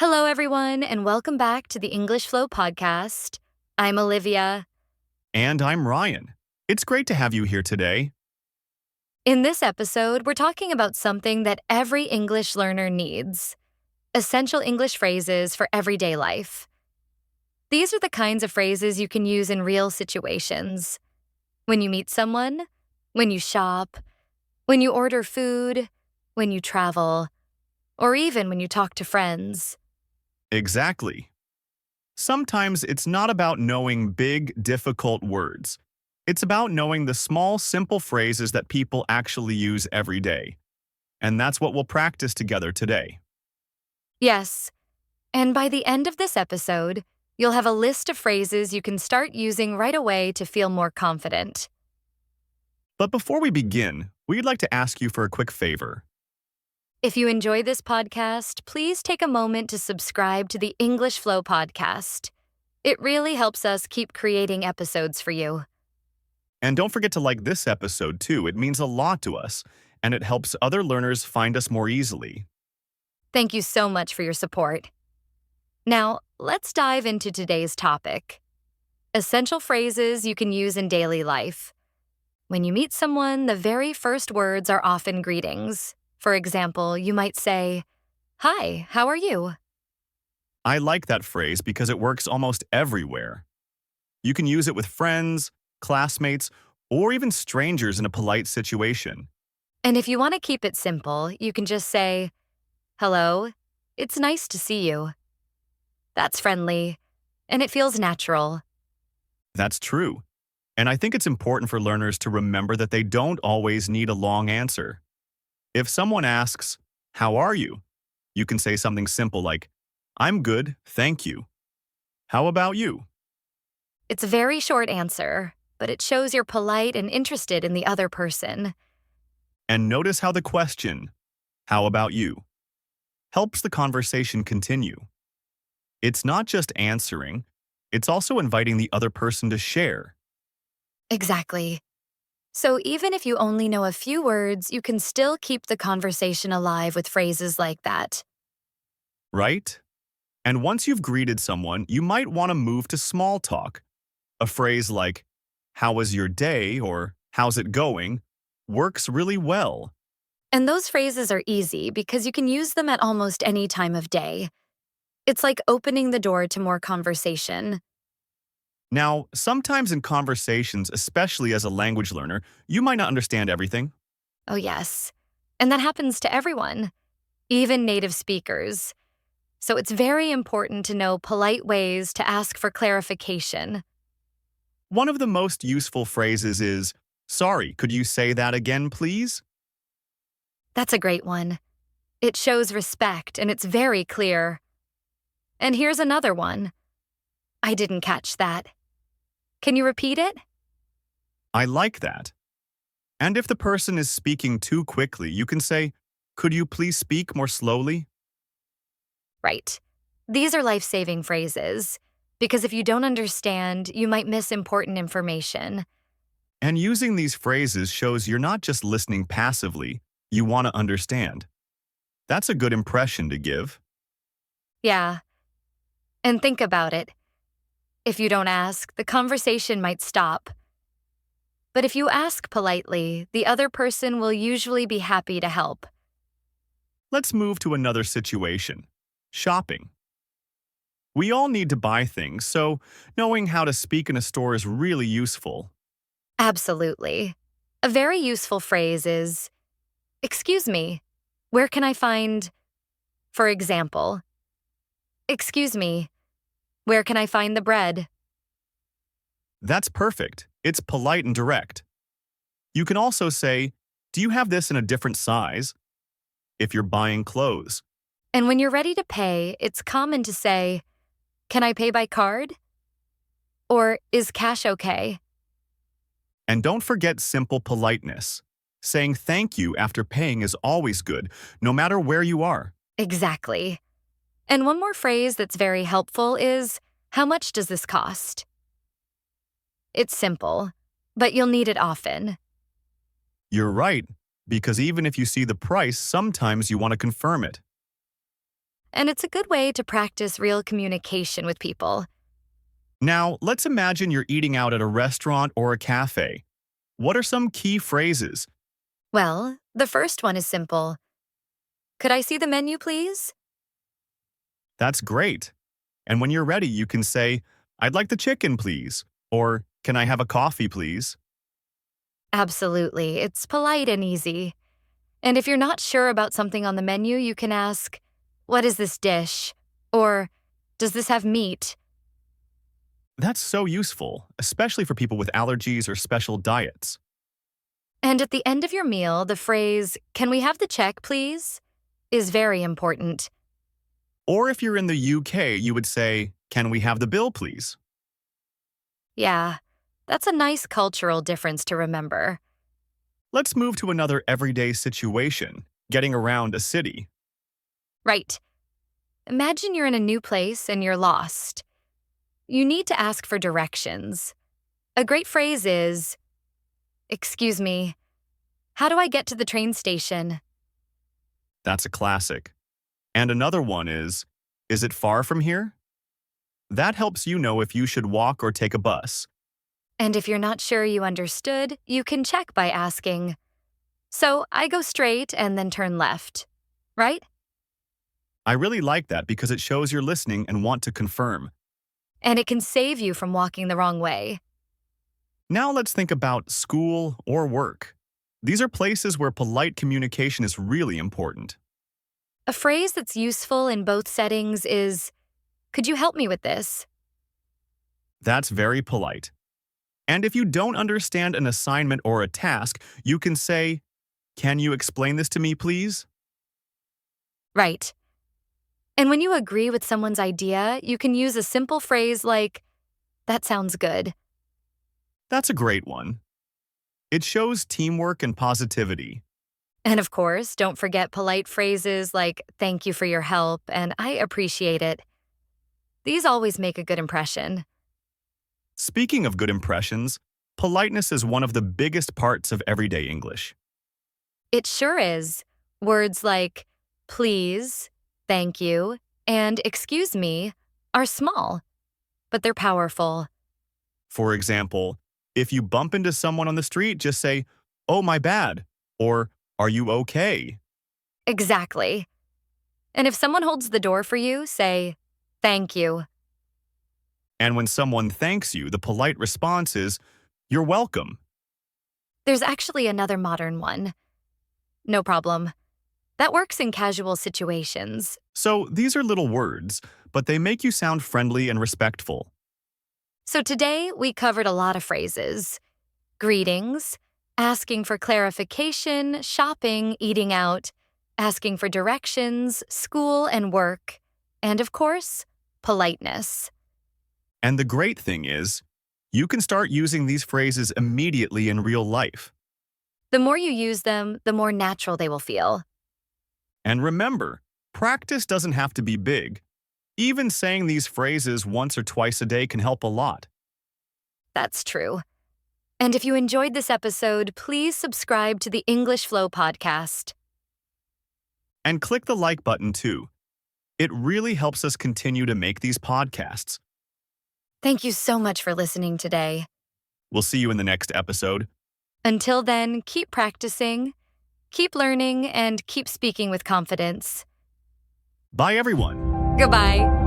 Hello, everyone, and welcome back to the English Flow podcast. I'm Olivia. And I'm Ryan. It's great to have you here today. In this episode, we're talking about something that every English learner needs: essential English phrases for everyday life. These are the kinds of phrases you can use in real situations. When you meet someone, when you shop, when you order food, when you travel, or even when you talk to friends. Exactly. Sometimes it's not about knowing big, difficult words. It's about knowing the small, simple phrases that people actually use every day. And that's what we'll practice together today. Yes, and by the end of this episode, you'll have a list of phrases you can start using right away to feel more confident. But before we begin, we'd like to ask you for a quick favor. If you enjoy this podcast, please take a moment to subscribe to the English Flow podcast. It really helps us keep creating episodes for you. And don't forget to like this episode too. It means a lot to us, and it helps other learners find us more easily. Thank you so much for your support. Now, let's dive into today's topic: essential phrases you can use in daily life. When you meet someone, the very first words are often greetings. For example, you might say, "Hi, how are you?" I like that phrase because it works almost everywhere. You can use it with friends, classmates, or even strangers in a polite situation. And if you want to keep it simple, you can just say, "Hello, it's nice to see you." That's friendly, and it feels natural. That's true. And I think it's important for learners to remember that they don't always need a long answer. If someone asks, "How are you?" you can say something simple like, "I'm good, thank you. How about you?" It's a very short answer, but it shows you're polite and interested in the other person. And notice how the question, "How about you?" helps the conversation continue. It's not just answering, it's also inviting the other person to share. Exactly. So even if you only know a few words, you can still keep the conversation alive with phrases like that. Right? And once you've greeted someone, you might want to move to small talk. A phrase like, "How was your day?" or "How's it going?" works really well. And those phrases are easy because you can use them at almost any time of day. It's like opening the door to more conversation. Now, sometimes in conversations, especially as a language learner, you might not understand everything. Oh, yes. And that happens to everyone, even native speakers. So it's very important to know polite ways to ask for clarification. One of the most useful phrases is, "Sorry, could you say that again, please?" That's a great one. It shows respect and it's very clear. And here's another one: "I didn't catch that. Can you repeat it?" I like that. And if the person is speaking too quickly, you can say, "Could you please speak more slowly?" Right. These are life-saving phrases, because if you don't understand, you might miss important information. And using these phrases shows you're not just listening passively, you want to understand. That's a good impression to give. Yeah. And think about it. If you don't ask, the conversation might stop. But if you ask politely, the other person will usually be happy to help. Let's move to another situation: shopping. We all need to buy things, so knowing how to speak in a store is really useful. Absolutely. A very useful phrase is, "Excuse me, where can I find," for example, "Excuse me, where can I find the bread?" That's perfect. It's polite and direct. You can also say, "Do you have this in a different size?" if you're buying clothes. And when you're ready to pay, it's common to say, "Can I pay by card?" Or "Is cash okay?" And don't forget simple politeness. Saying thank you after paying is always good, no matter where you are. Exactly. And one more phrase that's very helpful is, "How much does this cost?" It's simple, but you'll need it often. You're right, because even if you see the price, sometimes you want to confirm it. and it's a good way to practice real communication with people. Now, let's imagine you're eating out at a restaurant or a cafe. What are some key phrases? Well, the first one is simple. Could I see the menu, please? That's great. And when you're ready, you can say, I'd like the chicken, please. Or, can I have a coffee, please? Absolutely. It's polite and easy. And if you're not sure about something on the menu, you can ask, what is this dish? Or, does this have meat? That's so useful, especially for people with allergies or special diets. And at the end of your meal, the phrase, can we have the check, please? Is very important. Or if you're in the UK, you would say, can we have the bill, please? Yeah, that's a nice cultural difference to remember. Let's move to another everyday situation, getting around a city. Right. Imagine you're in a new place and you're lost. You need to ask for directions. A great phrase is, excuse me, how do I get to the train station? That's a classic. And another one is it far from here? That helps you know if you should walk or take a bus. And if you're not sure you understood, you can check by asking, so I go straight and then turn left, right? I really like that because it shows you're listening and want to confirm. And it can save you from walking the wrong way. Now let's think about school or work. These are places where polite communication is really important. A phrase that's useful in both settings is, could you help me with this? That's very polite. And if you don't understand an assignment or a task, you can say, can you explain this to me, please? Right. And when you agree with someone's idea, you can use a simple phrase like, that sounds good. That's a great one. It shows teamwork and positivity. And of course, don't forget polite phrases like, thank you for your help and I appreciate it. These always make a good impression. Speaking of good impressions, politeness is one of the biggest parts of everyday English. It sure is. Words like please, thank you, and excuse me are small, but they're powerful. For example, if you bump into someone on the street, just say, oh, my bad, or are you okay? Exactly. And if someone holds the door for you, say, thank you. And when someone thanks you, the polite response is, you're welcome. There's actually another modern one. No problem. That works in casual situations. So these are little words, but they make you sound friendly and respectful. So today, we covered a lot of phrases. Greetings, asking for clarification, shopping, eating out, asking for directions, school and work, and of course, politeness. And the great thing is, you can start using these phrases immediately in real life. The more you use them, the more natural they will feel. And remember, practice doesn't have to be big. Even saying these phrases once or twice a day can help a lot. That's true. And if you enjoyed this episode, please subscribe to the English Flow podcast. And click the like button too. It really helps us continue to make these podcasts. Thank you so much for listening today. We'll see you in the next episode. Until then, keep practicing, keep learning, and keep speaking with confidence. Bye, everyone. Goodbye.